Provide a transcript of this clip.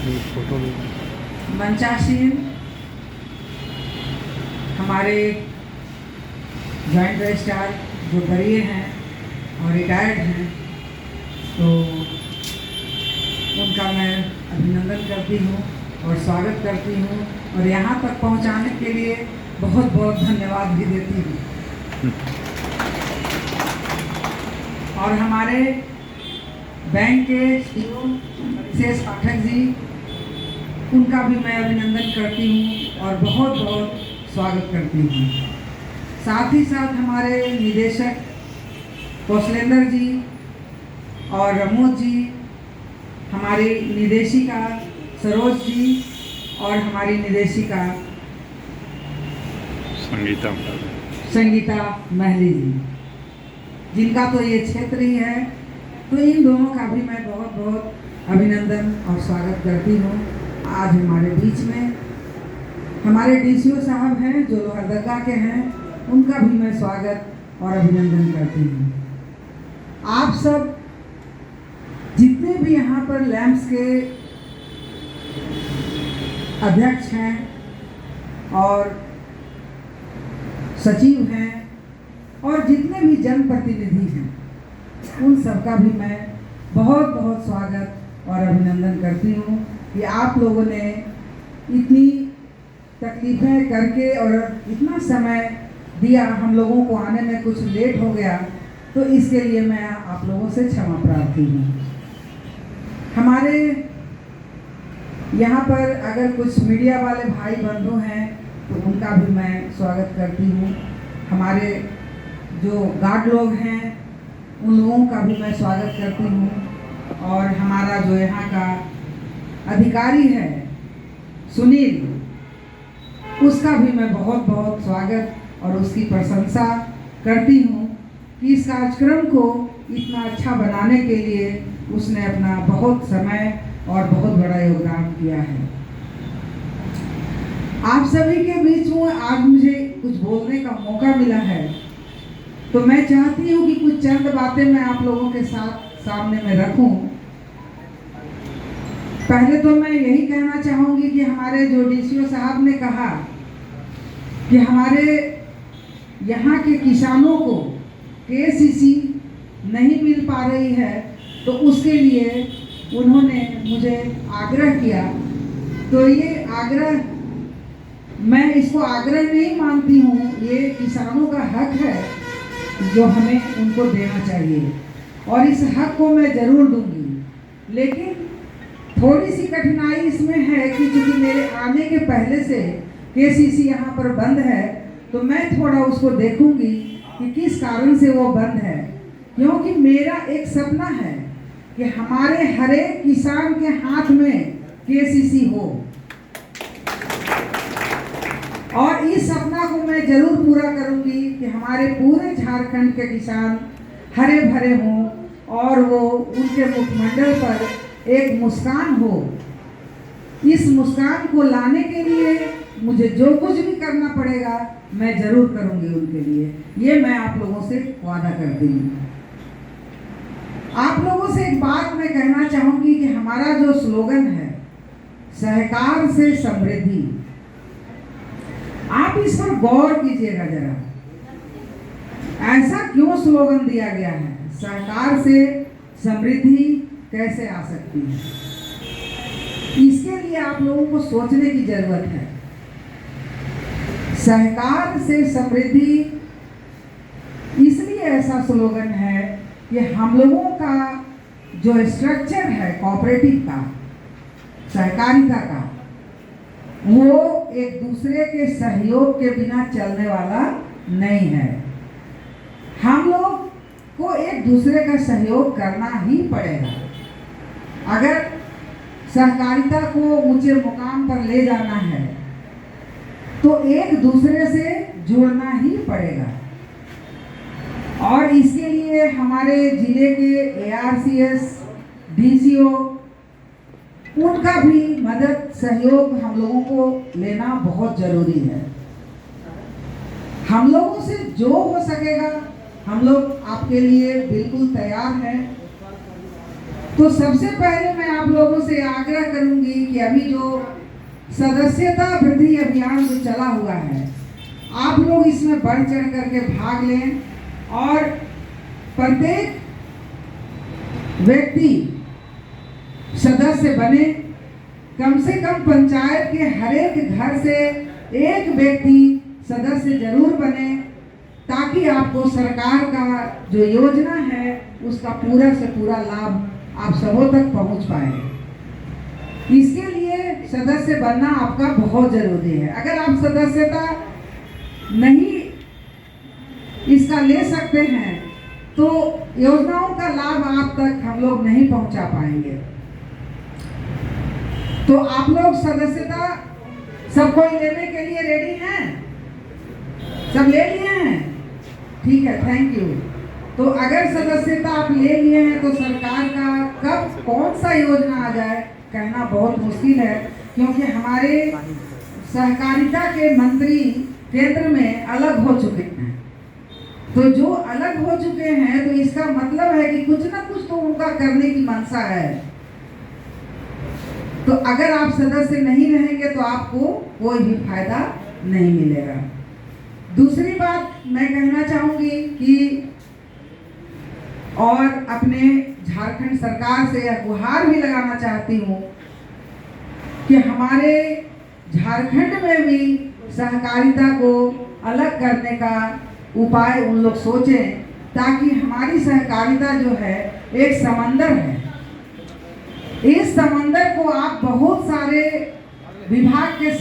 Photo में मंचासीन हमारे joint registrar जो बरिए हैं और रिटायर्ड हैं, तो उनका मैं अभिनंदन करती हूँ और स्वागत करती हूँ और यहाँ तक पहुँचाने के लिए बहुत बहुत धन्यवाद भी देती हूँ। और हमारे बैंक के सीईओ विशेष पाठक जी, उनका भी मैं अभिनंदन करती हूँ और बहुत बहुत स्वागत करती हूँ। साथ ही साथ हमारे निदेशक कौशलेंद्र जी और रमोद जी, हमारी निदेशिका सरोज जी और हमारी निदेशिका संगीता महली जी, जिनका तो ये क्षेत्र ही है, तो इन दोनों का भी मैं बहुत बहुत अभिनंदन और स्वागत करती हूँ। आज हमारे बीच में हमारे डीसीओ साहब हैं जो लोहरदगा के हैं, उनका भी मैं स्वागत और अभिनंदन करती हूँ। आप सब जितने भी यहाँ पर लैंप्स के अध्यक्ष हैं और सचिव हैं और जितने भी जनप्रतिनिधि हैं, उन सबका भी मैं बहुत बहुत स्वागत और अभिनंदन करती हूँ कि आप लोगों ने इतनी तकलीफ़ें करके और इतना समय दिया। हम लोगों को आने में कुछ लेट हो गया, तो इसके लिए मैं आप लोगों से क्षमा प्रार्थी हूँ। हमारे यहाँ पर अगर कुछ मीडिया वाले भाई बंधु हैं, तो उनका भी मैं स्वागत करती हूँ। हमारे जो गार्ड लोग हैं, उन लोगों का भी मैं स्वागत करती हूँ। और हमारा जो यहाँ का अधिकारी है सुनील, उसका भी मैं बहुत बहुत स्वागत और उसकी प्रशंसा करती हूँ कि इस कार्यक्रम को इतना अच्छा बनाने के लिए उसने अपना बहुत समय और बहुत बड़ा योगदान किया है। आप सभी के बीच में आज मुझे कुछ बोलने का मौका मिला है, तो मैं चाहती हूँ कि कुछ चंद बातें मैं आप लोगों के साथ सामने में रखूं। पहले तो मैं यही कहना चाहूँगी कि हमारे जो डीसीओ साहब ने कहा कि हमारे यहाँ के किसानों को केसीसी नहीं मिल पा रही है, तो उसके लिए उन्होंने मुझे आग्रह किया। तो ये आग्रह, मैं इसको आग्रह नहीं मानती हूँ, ये किसानों का हक है जो हमें उनको देना चाहिए और इस हक को मैं ज़रूर दूंगी। लेकिन थोड़ी सी कठिनाई इसमें है कि चूँकि मेरे आने के पहले से केसीसी यहाँ पर बंद है, तो मैं थोड़ा उसको देखूंगी कि किस कारण से वो बंद है, क्योंकि मेरा एक सपना है कि हमारे हर एक किसान के हाथ में केसीसी हो और इस सपना को मैं जरूर पूरा करूंगी कि हमारे पूरे झारखंड के किसान हरे भरे हों और वो उनके मुखमंडल पर एक मुस्कान हो। इस मुस्कान को लाने के लिए मुझे जो कुछ भी करना पड़ेगा मैं जरूर करूंगी उनके लिए, ये मैं आप लोगों से वादा करती हूँ। आप लोगों से एक बात मैं कहना चाहूंगी कि हमारा जो स्लोगन है सहकार से समृद्धि, आप इस पर गौर कीजिएगा जरा। ऐसा क्यों स्लोगन दिया गया है? सहकार से समृद्धि कैसे आ सकती है, इसके लिए आप लोगों को सोचने की जरूरत है। सहकार से समृद्धि इसलिए ऐसा स्लोगन है कि हम लोगों का जो स्ट्रक्चर है कोऑपरेटिव का, सहकारिता का, वो एक दूसरे के सहयोग के बिना चलने वाला नहीं है। हम लोग को एक दूसरे का सहयोग करना ही पड़ेगा। अगर सहकारिता को ऊंचे मुकाम पर ले जाना है, तो एक दूसरे से जुड़ना ही पड़ेगा। और इसके लिए हमारे जिले के ARCS, DCO, उनका भी मदद सहयोग हम लोगों को लेना बहुत जरूरी है। हम लोगों से जो हो सकेगा हम लोग आपके लिए बिल्कुल तैयार हैं। तो सबसे पहले मैं आप लोगों से आग्रह करूंगी कि अभी जो सदस्यता वृद्धि अभियान जो चला हुआ है, आप लोग इसमें बढ़ चढ़ करके भाग लें और प्रत्येक व्यक्ति सदस्य बने। कम से कम पंचायत के हर एक घर से एक व्यक्ति सदस्य जरूर बने, ताकि आपको सरकार का जो योजना है उसका पूरा से पूरा लाभ आप सबों तक पहुंच पाए। इसके लिए सदस्य बनना आपका बहुत जरूरी है। अगर आप सदस्यता नहीं इसका ले सकते हैं तो योजनाओं का लाभ आप तक हम लोग नहीं पहुंचा पाएंगे। तो आप लोग सदस्यता सब कोई लेने के लिए रेडी हैं? सब ले लिए हैं? ठीक है, थैंक यू। तो अगर सदस्यता आप ले लिए हैं तो सरकार का कब कौन सा योजना आ जाए कहना बहुत मुश्किल है, क्योंकि हमारे सहकारिता के मंत्री केंद्र में अलग हो चुके हैं। तो जो अलग हो चुके हैं तो इसका मतलब है कि कुछ ना कुछ तो उनका करने की मंशा है। तो अगर आप सदस्य नहीं रहेंगे तो आपको कोई भी फायदा नहीं मिलेगा। दूसरी बात मैं कहना चाहूंगी कि और अपने झारखंड सरकार से यह गुहार भी लगाना चाहती हूँ कि हमारे झारखंड में भी सहकारिता को अलग करने का उपाय उन लोग सोचें, ताकि हमारी सहकारिता जो है एक समंदर है। इस समंदर को आप बहुत सारे विभाग के